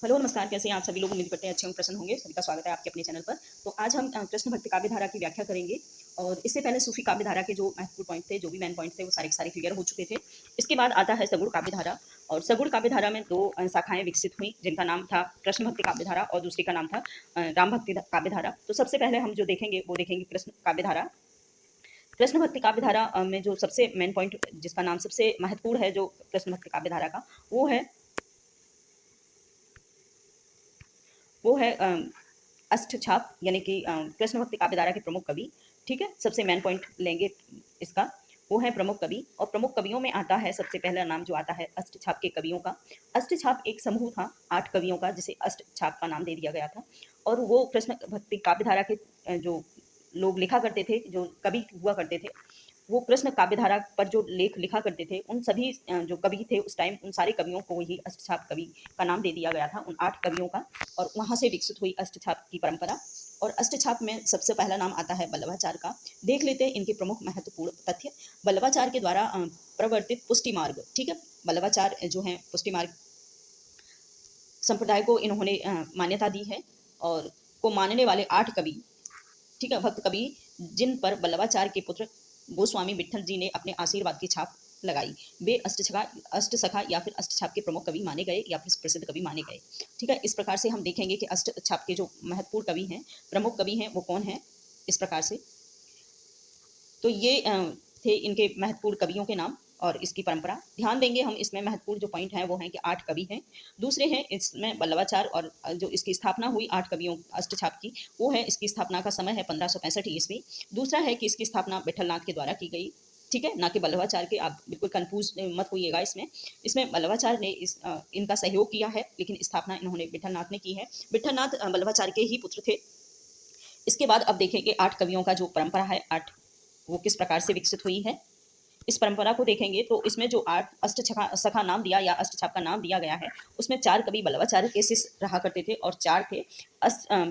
Hello नमस्कार, कैसे हैं आप सभी लोग। उम्मीद करते हैं अच्छे होंगे, प्रसन्न होंगे। सभी का स्वागत है आपके अपने चैनल पर। तो आज हम कृष्ण भक्ति काव्य धारा की व्याख्या करेंगे। और इससे पहले सूफी काव्य धारा के जो महत्वपूर्ण पॉइंट थे, जो भी मेन पॉइंट थे, वो सारे के सारे क्लियर हो चुके थे। इसके बाद आता है सगुण काव्य धारा। और सगुण काव्य धारा में दो शाखाएं विकसित हुई, जिनका नाम था कृष्ण भक्ति काव्य धारा और दूसरी का नाम था राम भक्ति काव्य धारा। तो सबसे पहले हम जो देखेंगे वो देखेंगे कृष्ण काव्य धारा। कृष्ण भक्ति काव्य धारा में जो सबसे मेन पॉइंट, जिसका नाम सबसे महत्वपूर्ण है जो कृष्ण भक्ति काव्य धारा का, वो है अष्टछाप, यानी कि कृष्ण भक्ति काव्य धारा के प्रमुख कवि। ठीक है, सबसे मेन पॉइंट लेंगे इसका, वो है प्रमुख कवि। और प्रमुख कवियों में आता है सबसे पहला नाम जो आता है अष्टछाप के कवियों का। अष्टछाप एक समूह था 8 कवियों का, जिसे अष्टछाप का नाम दे दिया गया था। और वो कृष्ण भक्ति काव्य धारा के जो लोग लिखा करते थे, जो कवि हुआ करते थे, वो कृष्ण काव्यधारा पर जो लेख लिखा करते थे, उन सभी जो कवि थे उस टाइम, उन सारे कवियों को ही अष्टछाप कवि का नाम दे दिया गया था, उन 8 कवियों का। और वहां से विकसित हुई अष्टछाप की परंपरा। और अष्टछाप में सबसे पहला नाम आता है वल्लभाचार्य का। देख लेते हैं इनके प्रमुख महत्वपूर्ण तथ्य। वल्लभाचार्य के द्वारा प्रवर्तित पुष्टि मार्ग। ठीक है, वल्लभाचार्य जो है पुष्टि मार्ग संप्रदाय को इन्होंने मान्यता दी है। और को मानने वाले 8 कवि, ठीक है, भक्त कवि, जिन पर वल्लभाचार्य के पुत्र गोस्वामी विट्ठल जी ने अपने आशीर्वाद की छाप लगाई, वे अष्ट सखा या फिर अष्टछाप के प्रमुख कवि माने गए या फिर प्रसिद्ध कवि माने गए। ठीक है, इस प्रकार से हम देखेंगे कि अष्टछाप के जो महत्वपूर्ण कवि हैं, प्रमुख कवि हैं, वो कौन है। इस प्रकार से तो ये थे इनके महत्वपूर्ण कवियों के नाम और इसकी परंपरा। ध्यान देंगे हम, इसमें महत्वपूर्ण जो पॉइंट है वो है कि 8 कवि हैं। दूसरे हैं इसमें वल्लभाचार्य, और जो इसकी स्थापना हुई 8 कवियों अष्टछाप की, वो है, इसकी स्थापना का समय है 1565 ईस्वी। दूसरा है कि इसकी स्थापना विठलनाथ के द्वारा की गई। ठीक है, ना कि वल्लभाचार्य के। आप बिल्कुल कंफ्यूज मत होइएगा इसमें। इसमें वल्लभाचार्य ने इनका सहयोग किया है, लेकिन स्थापना इन्होंने विठलनाथ ने की है। विठलनाथ वल्लभाचार्य के ही पुत्र थे। इसके बाद अब देखेंगे 8 कवियों का जो परंपरा है, 8, वो किस प्रकार से विकसित हुई है। इस परंपरा को देखेंगे तो इसमें जो 8 अष्ट सखा नाम दिया या अष्टछाप का नाम दिया गया है, उसमें 4 कवि वल्लभाचार्य के शिष्य रहा करते थे और 4 थे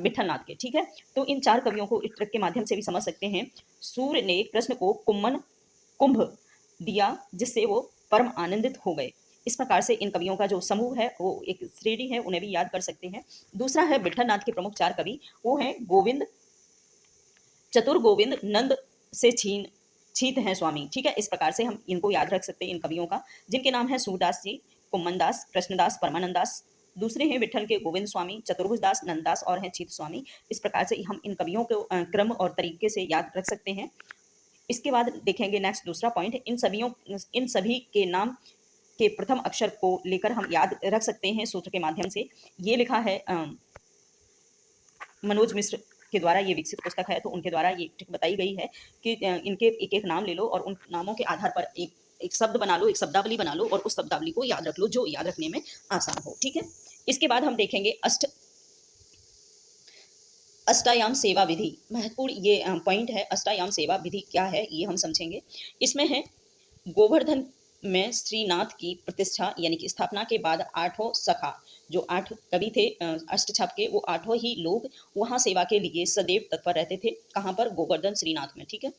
विठलनाथ के। ठीक है, तो इन 4 कवियों को इस ट्रिक के माध्यम से भी समझ सकते हैं। सूर्य ने कृष्ण को कुंभ दिया, जिससे वो परम आनंदित हो गए। इस प्रकार से इन कवियों का जो समूह है वो एक श्रेणी है, उन्हें भी याद कर सकते हैं। दूसरा है विठलनाथ के प्रमुख 4 कवि, वो हैं गोविंद, चतुर गोविंद, नंद से छीत हैं स्वामी। ठीक है, इस प्रकार से हम इनको याद रख सकते हैं इन कवियों का, जिनके नाम है सूरदास जी, कुम्मन दास, कृष्णदास, परमानंद दास। दूसरे हैं विठल के गोविंद स्वामी, चतुर्भुज दास, नंददास और हैं छीत स्वामी। इस प्रकार से हम इन कवियों को क्रम और तरीके से याद रख सकते हैं। इसके बाद देखेंगे नेक्स्ट दूसरा पॉइंट, इन सभी के नाम के प्रथम अक्षर को लेकर हम याद रख सकते हैं सूत्र के माध्यम से। ये लिखा है मनोज मिश्र के द्वारा, ये विकसित पुस्तक है, तो उनके द्वारा ये ट्रिक बताई गई है कि इनके एक एक नाम ले लो और उन नामों के आधार पर एक एक शब्द बना लो, एक शब्दावली बना लो और उस शब्दावली को याद रख लो, जो याद रखने में आसान हो। ठीक है, इसके बाद हम देखेंगे अष्टायाम सेवा विधि। महत्वपूर्ण ये पॉइंट है। अष्टायाम सेवा विधि क्या है, ये हम समझेंगे। इसमें है गोवर्धन में श्रीनाथ की प्रतिष्ठा यानी कि स्थापना के बाद 8 सखा, जो 8 कवि थे अष्टछाप के, वो 8 ही लोग वहाँ सेवा के लिए सदैव तत्पर रहते थे। कहाँ पर? गोवर्धन श्रीनाथ में। ठीक है,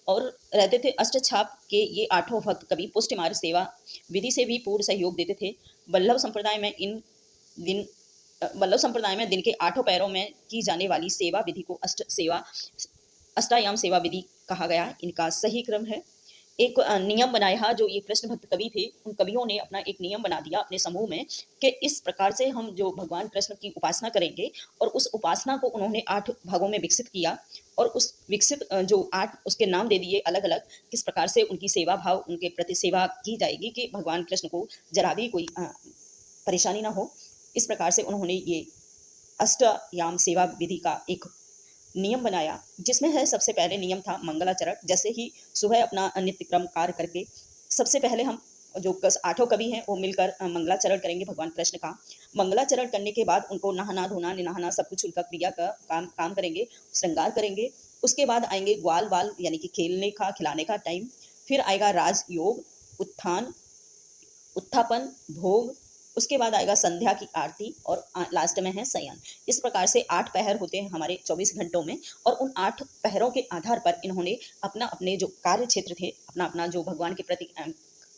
और रहते थे। अष्टछाप के ये 8 भक्त कवि पुष्टि मार्ग सेवा विधि से भी पूर्ण सहयोग देते थे। वल्लभ संप्रदाय में दिन वल्लभ संप्रदाय में दिन के 8 पैरों में की जाने वाली सेवा विधि को अष्टायाम सेवा विधि कहा गया। इनका सही क्रम है। एक नियम बनाया, जो ये कृष्ण भक्त कवि थे, उन कवियों ने अपना एक नियम बना दिया अपने समूह में कि इस प्रकार से हम जो भगवान कृष्ण की उपासना करेंगे। और उस उपासना को उन्होंने 8 भागों में विकसित किया। और उस विकसित जो 8 उसके नाम दे दिए अलग अलग, किस प्रकार से उनकी सेवा भाव, उनके प्रति सेवा की जाएगी कि भगवान कृष्ण को जरा भी कोई परेशानी ना हो। इस प्रकार से उन्होंने ये अष्टयाम सेवा विधि का एक नियम बनाया, जिसमें है सबसे पहले नियम था मंगलाचरण। जैसे ही सुबह अपना नित्य क्रम कार्य करके सबसे पहले हम जो 8 कवि हैं वो मिलकर मंगलाचरण करेंगे भगवान कृष्ण का। मंगलाचरण करने के बाद उनको नहाना धोना निनहाना सब कुछ उनका क्रिया का काम करेंगे, श्रृंगार करेंगे। उसके बाद आएंगे ग्वाल बाल यानी कि खेलने का खिलाने का टाइम। फिर आएगा राजयोग, उत्थान, उत्थापन, भोग। उसके बाद आएगा संध्या की आरती और लास्ट में है शयन। इस प्रकार से 8 पहर होते हैं हमारे 24 घंटों में। और उन 8 पहरों के आधार पर इन्होंने अपना अपने जो कार्य क्षेत्र थे, अपना अपना जो भगवान के प्रति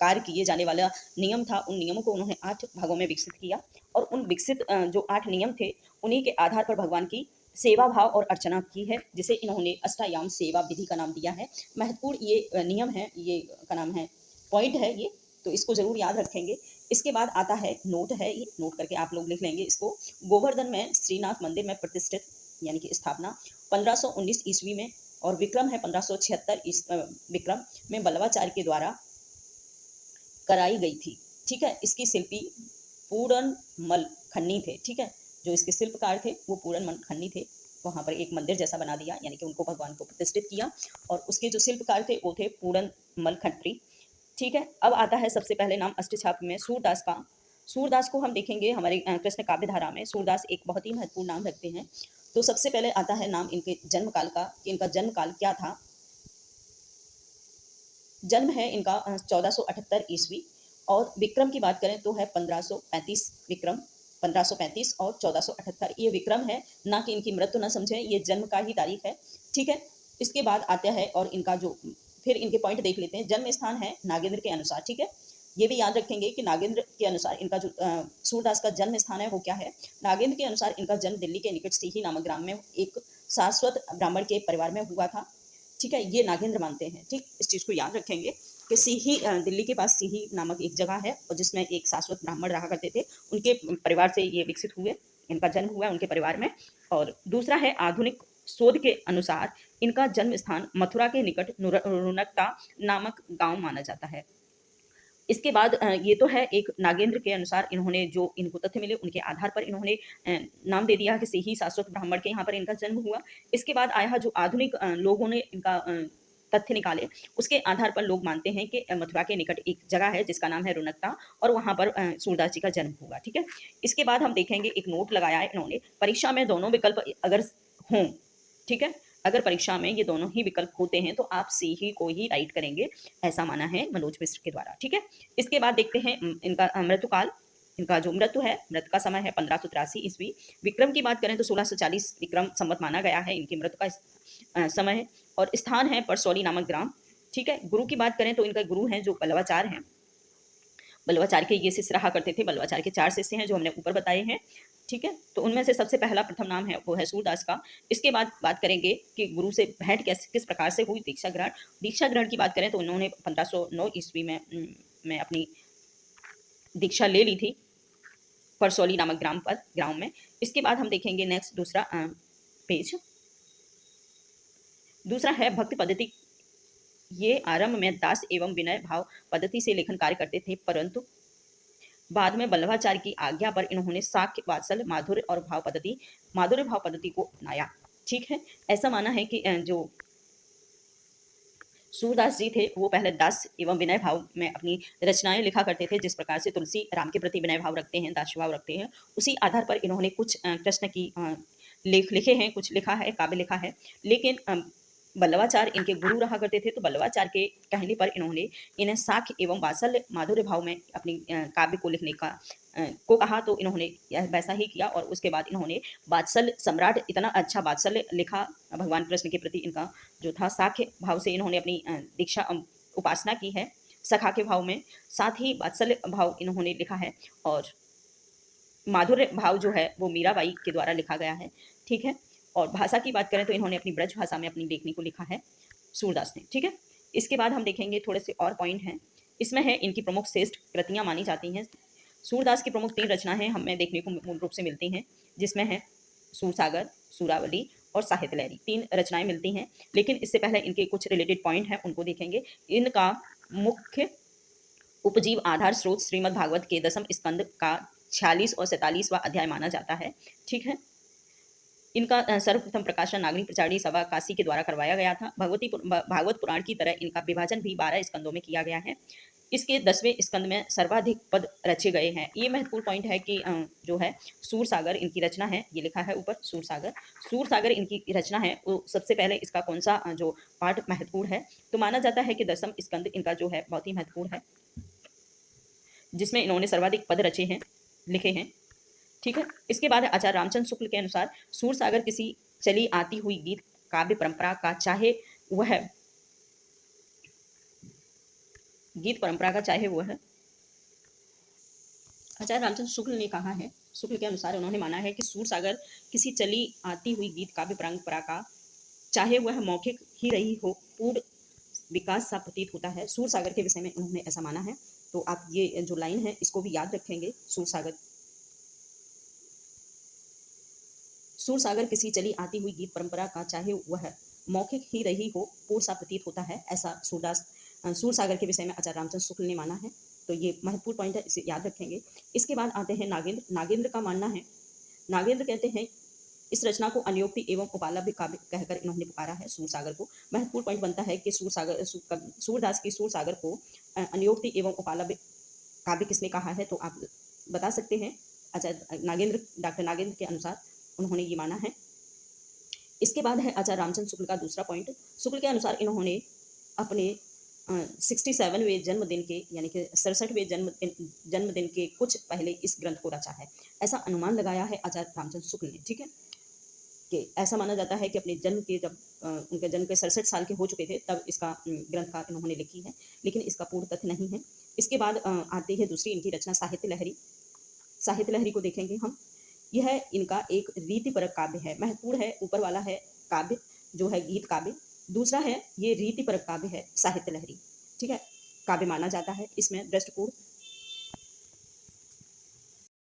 कार्य किए जाने वाला नियम था, उन नियमों को उन्होंने 8 भागों में विकसित किया और उन विकसित जो 8 नियम थे, उन्हीं के आधार पर भगवान की सेवा भाव और अर्चना की है, जिसे इन्होंने अष्टायाम सेवा विधि का नाम दिया है। महत्वपूर्ण ये नियम है, ये का नाम है, पॉइंट है ये, तो इसको ज़रूर याद रखेंगे। इसके बाद आता है नोट है, ये नोट करके आप लोग लिख लेंगे इसको। गोवर्धन में श्रीनाथ मंदिर में प्रतिष्ठित यानी कि स्थापना 1519 ईस्वी में और विक्रम है 1576 विक्रम में बल्लवाचार्य के द्वारा कराई गई थी। ठीक है, इसकी शिल्पी पूरनमल खन्नी थे। ठीक है, जो इसके शिल्पकार थे वो पूरनमल खन्नी थे। वहाँ पर एक मंदिर जैसा बना दिया, यानी कि उनको भगवान को प्रतिष्ठित किया और उसके जो शिल्पकार थे वो थे पूरनमल खत्री। ठीक है, अब आता है सबसे पहले नाम अष्टछाप में सूरदास का। सूरदास को हम देखेंगे हमारे कृष्ण काव्य धारा में, सूरदास एक बहुत ही महत्वपूर्ण नाम रखते हैं। तो सबसे पहले आता है नाम इनके जन्म काल का, कि इनका जन्म काल क्या था। जन्म है इनका 1478 ईस्वी और विक्रम की बात करें तो है 1535 विक्रम, 1535 और 1478 ये विक्रम है, ना कि इनकी मृत्यु न समझें, ये जन्म का ही तारीख है। ठीक है, इसके बाद आता है और इनका जो फिर इनके पॉइंट देख लेते हैं। जन्म स्थान है नागेंद्र के अनुसार। ठीक है, ये भी याद रखेंगे कि नागेंद्र के अनुसार इनका जो सूरदास का जन्म स्थान है वो क्या है। नागेंद्र के अनुसार इनका जन्म दिल्ली के निकट सीही नामक ग्राम में एक शाश्वत ब्राह्मण के परिवार में हुआ था। ठीक है, ये नागेंद्र मानते हैं। ठीक, इस चीज़ को याद रखेंगे कि सीही दिल्ली के पास सीही नामक एक जगह है और जिसमें एक शाश्वत ब्राह्मण रहा करते थे, उनके परिवार से ये विकसित हुए, इनका जन्म हुआ उनके परिवार में। और दूसरा है आधुनिक शोध के अनुसार इनका जन्म स्थान मथुरा के निकट रुनकता नामक गांव माना जाता है। इसके बाद ये तो है एक नागेंद्र के अनुसार इन्होंने जो इनको तथ्य मिले उनके आधार पर इन्होंने नाम दे दिया कि से ही शाश्वत ब्राह्मण के यहाँ पर इनका जन्म हुआ। इसके बाद आया जो आधुनिक लोगों ने इनका तथ्य निकाले, उसके आधार पर लोग मानते हैं कि मथुरा के निकट एक जगह है जिसका नाम है रुनकता और वहाँ पर सूरदास जी का जन्म हुआ। ठीक है, इसके बाद हम देखेंगे एक नोट लगाया है इन्होंने, परीक्षा में दोनों विकल्प अगर हों, ठीक है, अगर परीक्षा में ये दोनों ही विकल्प होते हैं तो आप सी ही को ही राइट करेंगे, ऐसा माना है मनोज मिश्र के द्वारा। ठीक है, इसके बाद देखते हैं इनका मृत्युकाल। इनका जो मृत्यु है, मृत्यु का समय है 1583 ईस्वी। विक्रम की बात करें तो 1640 विक्रम संवत माना गया है इनकी मृत्यु का समय है और स्थान है परसौली नामक ग्राम। ठीक है, गुरु की बात करें तो इनका गुरु हैं जो बल्लवाचार्य हैं। बल्लवाचार्य के ये शिष्य रहा करते थे। बल्लवाचार्य के 4 शिष्य हैं जो हमने ऊपर बताए हैं। ठीक है, तो उनमें से सबसे पहला प्रथम नाम है वो है सूरदास का। इसके बाद बात करेंगे कि गुरु से भेंट किस प्रकार से हुई, दीक्षा ग्रहण। दीक्षा ग्रहण की बात करें तो उन्होंने 1509 ईस्वी में अपनी दीक्षा ले ली थी परसौली नामक ग्राम में। इसके बाद हम देखेंगे नेक्स्ट दूसरा पेज, दूसरा है भक्ति पद्धति। ये आरंभ में दास एवं विनय भाव पद्धति से लेखन कार्य करते थे, परंतु बाद में बल्लभाचार्य की आज्ञा पर इन्होंने साक्य, वात्सल्य, माधुर्य भाव पद्धति को अपनाया। ठीक है, ऐसा माना है कि जो सूरदास जी थे वो पहले दास एवं विनय भाव में अपनी रचनाएं लिखा करते थे। जिस प्रकार से तुलसी राम के प्रति विनय भाव रखते हैं, दास भाव रखते हैं, उसी आधार पर इन्होंने कुछ कृष्ण की लेख लिखे हैं, कुछ लिखा है, काव्य लिखा है। लेकिन बल्लवाचार्य इनके गुरु रहा करते थे, तो बल्लवाचार्य के कहने पर इन्होंने इन्हें साख्य एवं वात्सल्य माधुर्य भाव में अपनी काव्य को लिखने को कहा, तो इन्होंने वैसा ही किया। और उसके बाद इन्होंने वात्सल्य सम्राट, इतना अच्छा वात्सल्य लिखा भगवान कृष्ण के प्रति, इनका जो था साख्य भाव से इन्होंने अपनी दीक्षा उपासना की है, सखा के भाव में, साथ ही वात्सल्य भाव इन्होंने लिखा है। और माधुर्य भाव जो है वो मीराबाई के द्वारा लिखा गया है। ठीक है, और भाषा की बात करें तो इन्होंने अपनी ब्रज भाषा में अपनी लेखनी को लिखा है सूरदास ने। ठीक है, इसके बाद हम देखेंगे थोड़े से और पॉइंट हैं। इसमें है इनकी प्रमुख श्रेष्ठ कृतियां मानी जाती हैं। सूरदास की प्रमुख 3 रचनाएं हमें देखने को मूल रूप से मिलती हैं, जिसमें है सूरसागर, सूरावली और साहित्य लहरी, 3 रचनाएं मिलती हैं। लेकिन इससे पहले इनके कुछ रिलेटेड पॉइंट हैं, उनको देखेंगे। इनका मुख्य उपजीव आधार स्रोत श्रीमद् भागवत के 10वें स्कंद का 46 और 47वां अध्याय माना जाता है। ठीक है, इनका सर्वप्रथम प्रकाशन नागरी प्रचारणी सभा काशी के द्वारा करवाया गया था। भागवत पुराण की तरह इनका विभाजन भी 12 स्कंदों में किया गया है। इसके 10वें स्कंद में सर्वाधिक पद रचे गए हैं। ये महत्वपूर्ण पॉइंट है कि जो है सूरसागर इनकी रचना है, ये लिखा है ऊपर सूरसागर इनकी रचना है। वो सबसे पहले इसका कौन सा जो पार्ट महत्वपूर्ण है, तो माना जाता है कि 10वां स्कंद इनका जो है बहुत ही महत्वपूर्ण है, जिसमें इन्होंने सर्वाधिक पद रचे हैं, लिखे हैं। ठीक है, इसके बाद आचार्य रामचंद्र शुक्ल के अनुसार सूरसागर किसी चली आती हुई गीत काव्य परंपरा का, चाहे वह गीत परंपरा का चाहे वो है। आचार्य रामचंद्र शुक्ल ने कहा है, शुक्ल के अनुसार उन्होंने माना है कि सूरसागर किसी चली आती हुई गीत काव्य परंपरा का, चाहे वह मौखिक ही रही हो, पूर्ण विकास सा प्रतीत होता है। सूरसागर के विषय में उन्होंने ऐसा माना है। तो आप ये जो लाइन है इसको भी याद रखेंगे। सूरसागर, सूरसागर किसी चली आती हुई गीत परंपरा का, चाहे वह मौखिक ही रही हो, पूर्ण सा प्रतीत होता है। ऐसा सूरसागर के विषय में आचार्य रामचंद्र शुक्ल ने माना है। तो ये महत्वपूर्ण पॉइंट है, इसे याद रखेंगे। इसके बाद आते हैं नागेंद्र। नागेंद्र का मानना है, नागेंद्र कहते हैं इस रचना को अनियोक्ति एवं उपालभ्य काव्य कहकर इन्होंने पुकारा है सूरसागर को। महत्वपूर्ण पॉइंट बनता है कि सूरदास की सूरसागर को अनियोक्ति एवं उपालभ्य काव्य किसने कहा है, तो आप बता सकते हैं। आचार्य नागेंद्र, डॉक्टर नागेंद्र के अनुसार उन्होंने ये माना है। इसके बाद है आचार्य रामचंद्र शुक्ल का दूसरा पॉइंट। शुक्ल के अनुसार इन्होंने अपने 67वें जन्मदिन के, यानी कि 67वें जन्मदिन के कुछ पहले इस ग्रंथ को रचा है, ऐसा अनुमान लगाया है आचार्य रामचंद्र शुक्ल ने। ठीक है, कि ऐसा माना जाता है कि अपने जन्म के, जब उनके जन्म के 67 साल के हो चुके थे, तब इसका ग्रंथ का इन्होंने लिखी है, लेकिन इसका पूर्ण तथ्य नहीं है। इसके बाद आती है दूसरी इनकी रचना साहित्य लहरी। साहित्य लहरी को देखेंगे हम। यह इनका एक रीतिपरक काव्य है। महत्वपूर्ण है, ऊपर वाला है काव्य जो है गीत काव्य, दूसरा है ये रीतिपरक काव्य है साहित्य लहरी। ठीक है, काव्य माना जाता है। इसमें दृष्टपूर्ण